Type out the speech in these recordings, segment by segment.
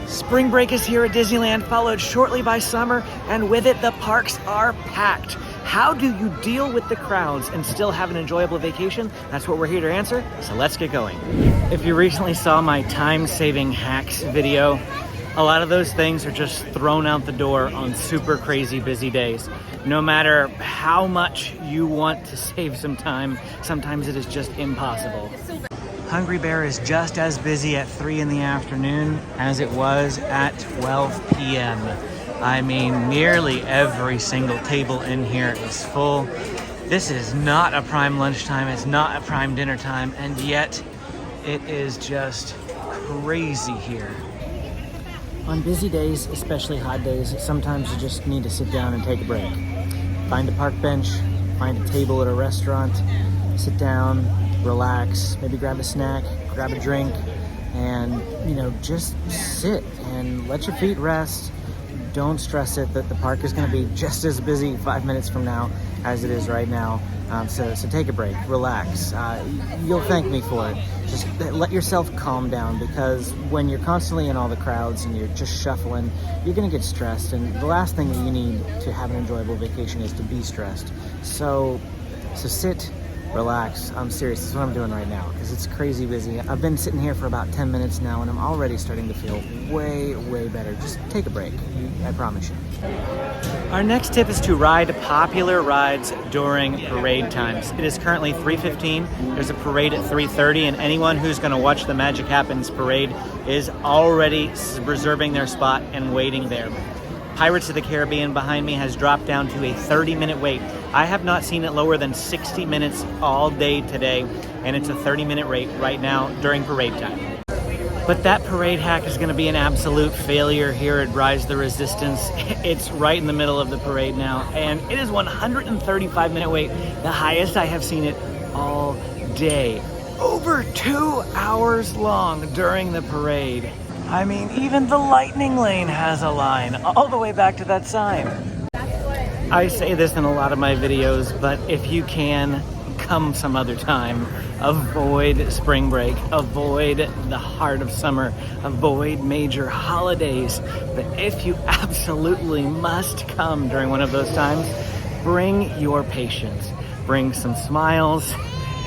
Spring break is here at Disneyland, followed shortly by summer, and with it, the parks are packed. How do you deal with the crowds and still have an enjoyable vacation? That's what we're here to answer, so let's get going. If you recently saw my time-saving hacks video, a lot of those things are just thrown out the door on super crazy busy days. No matter how much you want to save some time, sometimes it is just impossible. Hungry Bear is just as busy at 3 in the afternoon as it was at 12 p.m. I mean, nearly every single table in here is full. This is not a prime lunchtime, it's not a prime dinner time, and yet it is just crazy here. On busy days, especially hot days, sometimes you just need to sit down and take a break. Find a park bench, find a table at a restaurant, sit down, relax, maybe grab a snack, grab a drink, and, just sit and let your feet rest. Don't stress it that the park is going to be just as busy 5 minutes from now as it is right now. So take a break, relax. You'll thank me for it. Just let yourself calm down, because when you're constantly in all the crowds and you're just shuffling, you're going to get stressed. And the last thing that you need to have an enjoyable vacation is to be stressed. So sit, relax. I'm serious. This is what I'm doing right now because it's crazy busy. I've been sitting here for about 10 minutes now and I'm already starting to feel way, way better. Just take a break. I promise you. Our next tip is to ride popular rides during parade times. It is currently 3:15. There's a parade at 3:30, and anyone who's going to watch the Magic Happens parade is already reserving their spot and waiting there. Pirates of the Caribbean behind me has dropped down to a 30-minute wait. I have not seen it lower than 60 minutes all day today, and it's a 30-minute wait right now during parade time. But that parade hack is going to be an absolute failure here at Rise the Resistance. It's right in the middle of the parade now, and it is 135-minute wait, the highest I have seen it all day. Over 2 hours long during the parade. I mean, even the lightning lane has a line all the way back to that sign. I say this in a lot of my videos, but if you can, come some other time. Avoid spring break, avoid the heart of summer, avoid major holidays. But if you absolutely must come during one of those times, bring your patience. Bring some smiles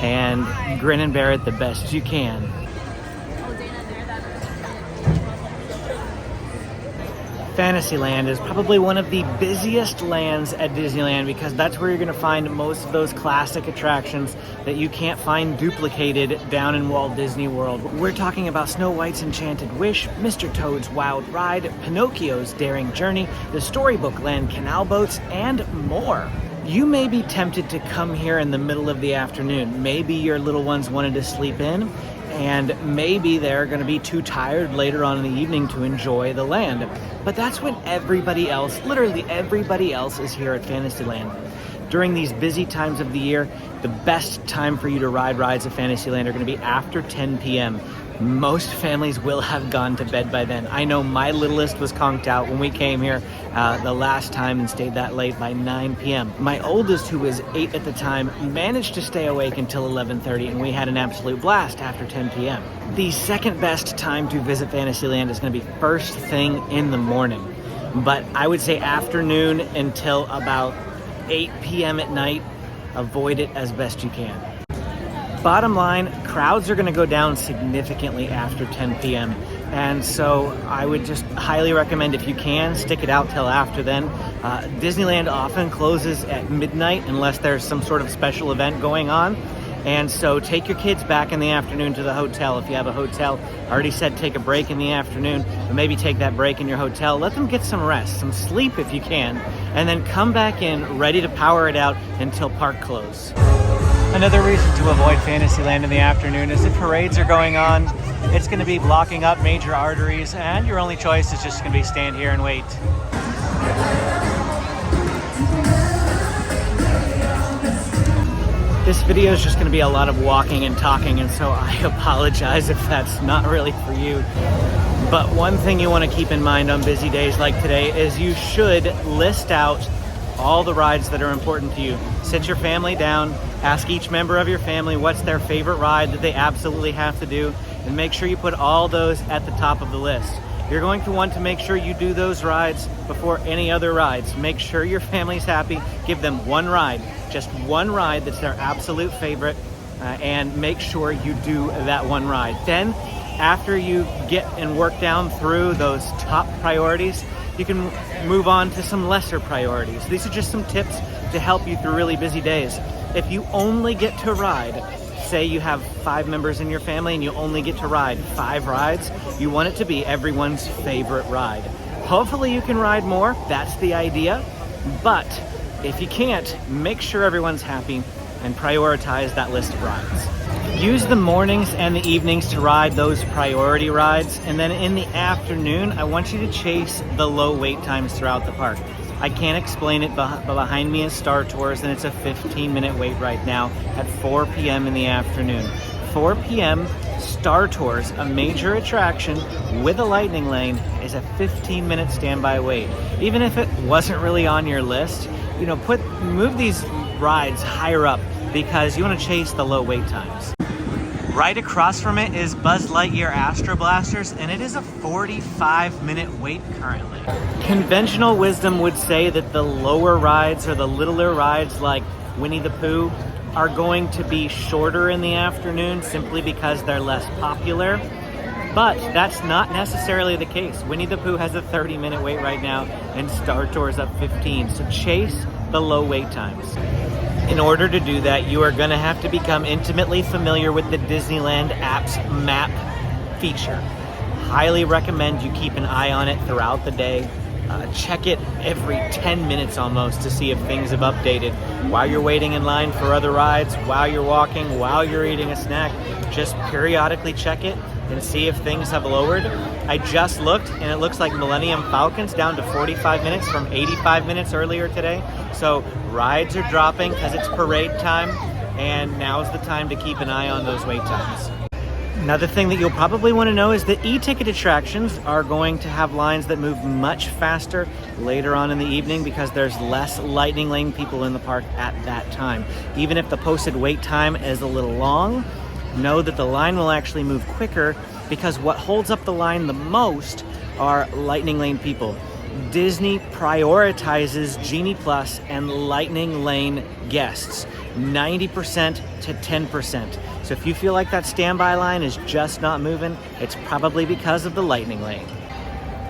and grin and bear it the best you can. Fantasyland is probably one of the busiest lands at Disneyland because that's where you're going to find most of those classic attractions that you can't find duplicated down in Walt Disney World. We're talking about Snow White's Enchanted Wish, Mr. Toad's Wild Ride, Pinocchio's Daring Journey, the Storybook Land Canal Boats, and more. You may be tempted to come here in the middle of the afternoon. Maybe your little ones wanted to sleep in, and maybe they're going to be too tired later on in the evening to enjoy the land. But that's when everybody else, literally everybody else, is here at Fantasyland. During these busy times of the year, the best time for you to ride rides at Fantasyland are going to be after 10 p.m. Most families will have gone to bed by then. I know my littlest was conked out when we came here the last time and stayed that late by 9 p.m. My oldest, who was 8 at the time, managed to stay awake until 11:30, and we had an absolute blast after 10 p.m. The second best time to visit Fantasyland is going to be first thing in the morning. But I would say afternoon until about 8 p.m. at night. Avoid it as best you can. Bottom line, crowds are going to go down significantly after 10 p.m. And so I would just highly recommend, if you can, stick it out till after then. Disneyland often closes at midnight unless there's some sort of special event going on. And so take your kids back in the afternoon to the hotel. If you have a hotel, I already said take a break in the afternoon, but maybe take that break in your hotel. Let them get some rest, some sleep if you can, and then come back in ready to power it out until park close. Another reason to avoid Fantasyland in the afternoon is if parades are going on, it's going to be blocking up major arteries, and your only choice is just going to be stand here and wait. This video is just going to be a lot of walking and talking, and so I apologize if that's not really for you. But one thing you want to keep in mind on busy days like today is you should list out all the rides that are important to you. Sit your family down, ask each member of your family what's their favorite ride that they absolutely have to do, and make sure you put all those at the top of the list. You're going to want to make sure you do those rides before any other rides. Make sure your family's happy. Give them one ride, just one ride that's their absolute favorite, and make sure you do that one ride. Then, after you get and work down through those top priorities, you can move on to some lesser priorities. These are just some tips to help you through really busy days. If you only get to ride, say you have 5 members in your family and you only get to ride 5 rides, you want it to be everyone's favorite ride. Hopefully you can ride more, that's the idea. But if you can't, make sure everyone's happy and prioritize that list of rides. Use the mornings and the evenings to ride those priority rides, and then in the afternoon, I want you to chase the low wait times throughout the park. I can't explain it, but behind me is Star Tours, and it's a 15-minute wait right now at 4 p.m. in the afternoon. 4 p.m., Star Tours, a major attraction with a lightning lane, is a 15-minute standby wait. Even if it wasn't really on your list, move these rides higher up because you want to chase the low wait times. Right across from it is Buzz Lightyear Astro Blasters, and it is a 45-minute wait currently. Conventional wisdom would say that the lower rides or the littler rides like Winnie the Pooh are going to be shorter in the afternoon simply because they're less popular. But that's not necessarily the case. Winnie the Pooh has a 30-minute wait right now, and Star Tours up 15. So chase the low wait times. In order to do that, you are going to have to become intimately familiar with the Disneyland app's map feature. Highly recommend you keep an eye on it throughout the day. Check it every 10 minutes almost to see if things have updated. While you're waiting in line for other rides, while you're walking, while you're eating a snack, just periodically check it and see if things have lowered. I just looked, and it looks like Millennium Falcon's down to 45 minutes from 85 minutes earlier today. So rides are dropping because it's parade time, and now's the time to keep an eye on those wait times. Another thing that you'll probably want to know is that e-ticket attractions are going to have lines that move much faster later on in the evening because there's less lightning lane people in the park at that time. Even if the posted wait time is a little long, know that the line will actually move quicker because what holds up the line the most are lightning lane people. Disney prioritizes Genie Plus and Lightning Lane guests, 90% to 10%. So if you feel like that standby line is just not moving, it's probably because of the Lightning Lane.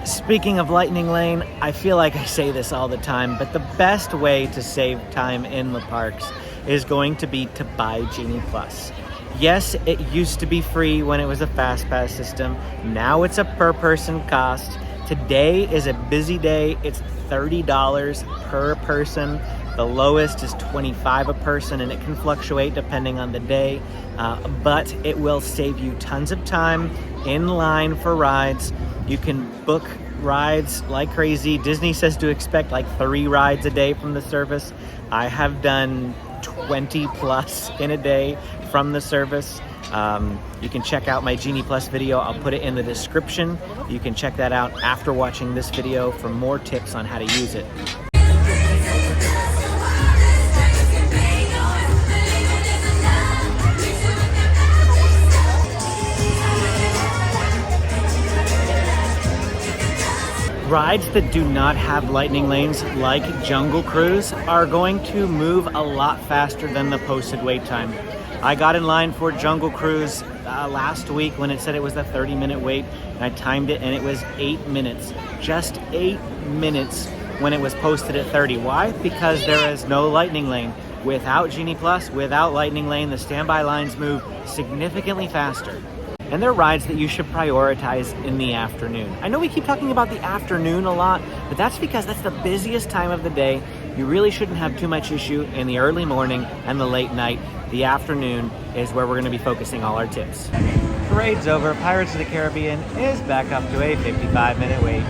Speaking of Lightning Lane, I feel like I say this all the time, but the best way to save time in the parks is going to be to buy Genie Plus. Yes, it used to be free when it was a fast pass system. Now it's a per person cost. Today is a busy day. It's $30 per person. The lowest is $25 a person, and it can fluctuate depending on the day, but it will save you tons of time in line for rides. You can book rides like crazy. Disney says to expect like 3 rides a day from the service. I have done 20 plus in a day from the service. You can check out my Genie Plus video. I'll put it in the description. You can check that out after watching this video for more tips on how to use it. Rides that do not have lightning lanes, like Jungle Cruise, are going to move a lot faster than the posted wait time. I got in line for Jungle Cruise last week when it said it was a 30-minute wait, and I timed it, and it was 8 minutes. Just 8 minutes when it was posted at 30. Why? Because there is no lightning lane. Without Genie Plus, without lightning lane, the standby lines move significantly faster. And they're rides that you should prioritize in the afternoon. I know we keep talking about the afternoon a lot, but that's because that's the busiest time of the day. You really shouldn't have too much issue in the early morning and the late night. The afternoon is where we're going to be focusing all our tips. Parade's over. Pirates of the Caribbean is back up to a 55-minute wait.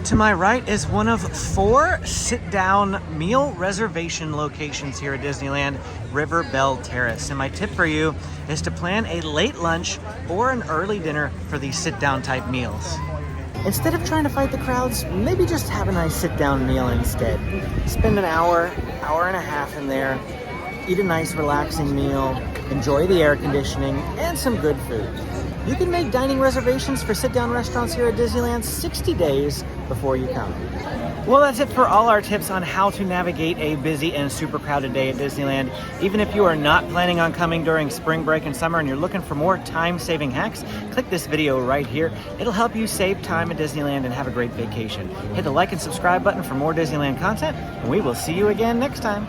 To my right is one of 4 sit-down meal reservation locations here at Disneyland, River Belle Terrace. And my tip for you is to plan a late lunch or an early dinner for these sit-down type meals. Instead of trying to fight the crowds, maybe just have a nice sit-down meal instead. Spend an hour and a half in there, eat a nice relaxing meal, enjoy the air conditioning, and some good food. You can make dining reservations for sit-down restaurants here at Disneyland 60 days before you come. Well, that's it for all our tips on how to navigate a busy and super crowded day at Disneyland. Even if you are not planning on coming during spring break and summer and you're looking for more time-saving hacks, click this video right here. It'll help you save time at Disneyland and have a great vacation. Hit the like and subscribe button for more Disneyland content, and we will see you again next time.